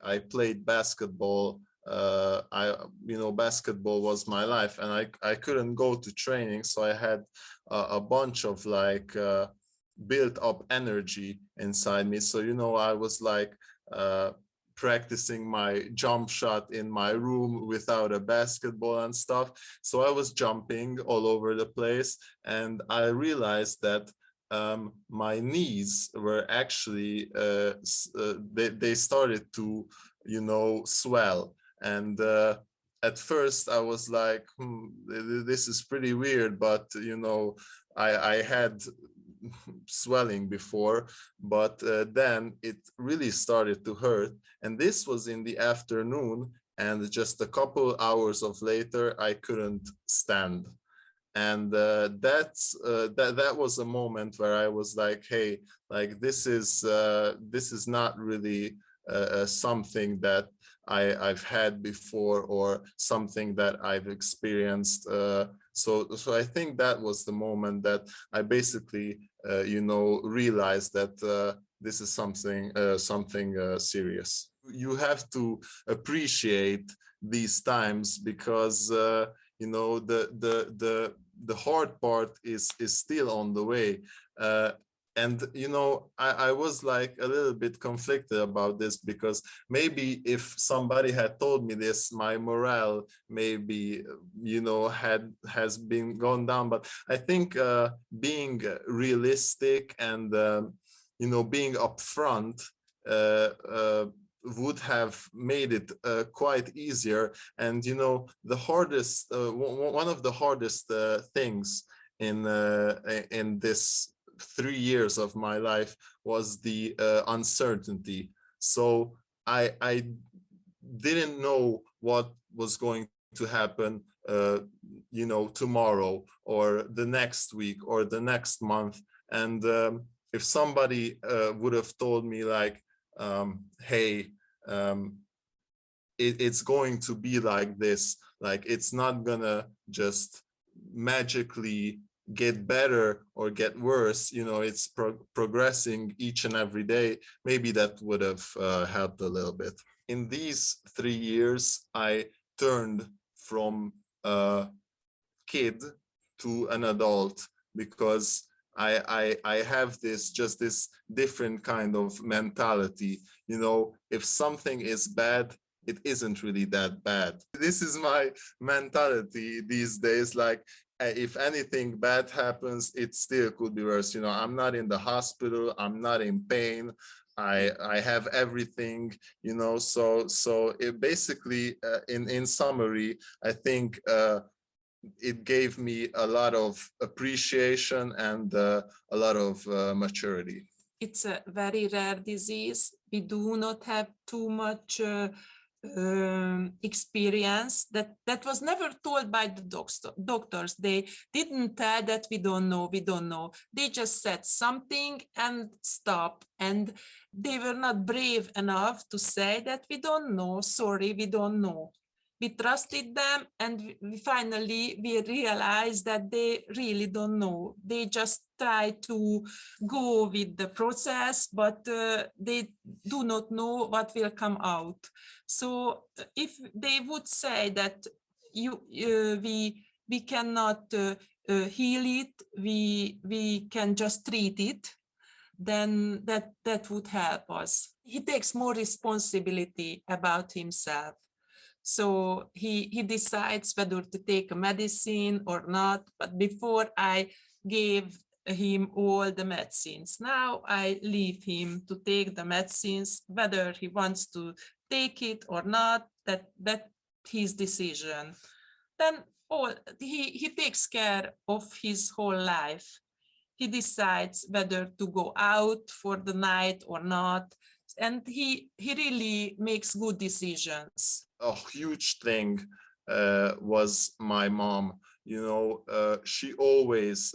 I played basketball. Basketball was my life, and I couldn't go to training, so I had a bunch of like built up energy inside me. So I was like practicing my jump shot in my room without a basketball and stuff. So I was jumping all over the place, and I realized that my knees were actually they started to swell. And at first I was like, this is pretty weird, but I had swelling before, but then it really started to hurt. And this was in the afternoon, and just a couple hours of later I couldn't stand. And that was a moment where I was like, hey, like this is not really something that I've had before, or something that I've experienced. So I think that was the moment that I basically realized that this is something serious. You have to appreciate these times, because the hard part is still on the way. And I was like a little bit conflicted about this, because maybe if somebody had told me this, my morale maybe has been gone down. But I think being realistic and being upfront would have made it quite easier. And the hardest one of the hardest things in this 3 years of my life was the uncertainty. So I didn't know what was going to happen tomorrow, or the next week, or the next month. And if somebody would have told me like, hey, it's going to be like this, like it's not gonna just magically get better or get worse, it's progressing each and every day, maybe that would have helped a little bit. In these 3 years, I turned from a kid to an adult, because I have this different kind of mentality. If something is bad, it isn't really that bad. This is my mentality these days. Like, if anything bad happens, it still could be worse. I'm not in the hospital, I'm not in pain, I have everything, so it basically, in summary, I think it gave me a lot of appreciation and a lot of maturity. It's a very rare disease. We do not have too much experience. That was never told by the doctors. They didn't tell that we don't know. They just said something and stop. And they were not brave enough to say that we don't know, sorry, we don't know. We trusted them, and finally we realized that they really don't know. They just try to go with the process, but they do not know what will come out. So if they would say that we cannot heal it, we can just treat it, then that would help us. He takes more responsibility about himself. So he decides whether to take a medicine or not. But before, I gave him all the medicines. Now I leave him to take the medicines, whether he wants to take it or not, that's his decision. Then he takes care of his whole life. He decides whether to go out for the night or not. And he really makes good decisions. A huge thing was my mom. She always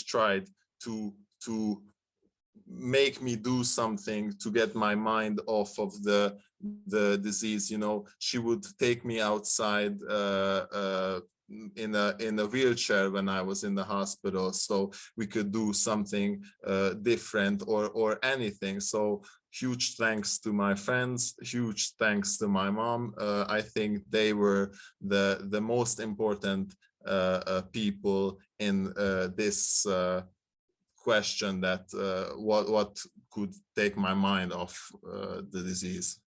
tried to make me do something to get my mind off of the disease. She would take me outside in a wheelchair when I was in the hospital, so we could do something different or anything. So huge thanks to my friends, huge thanks to my mom. I think they were the most important people in this question that what could take my mind off the disease.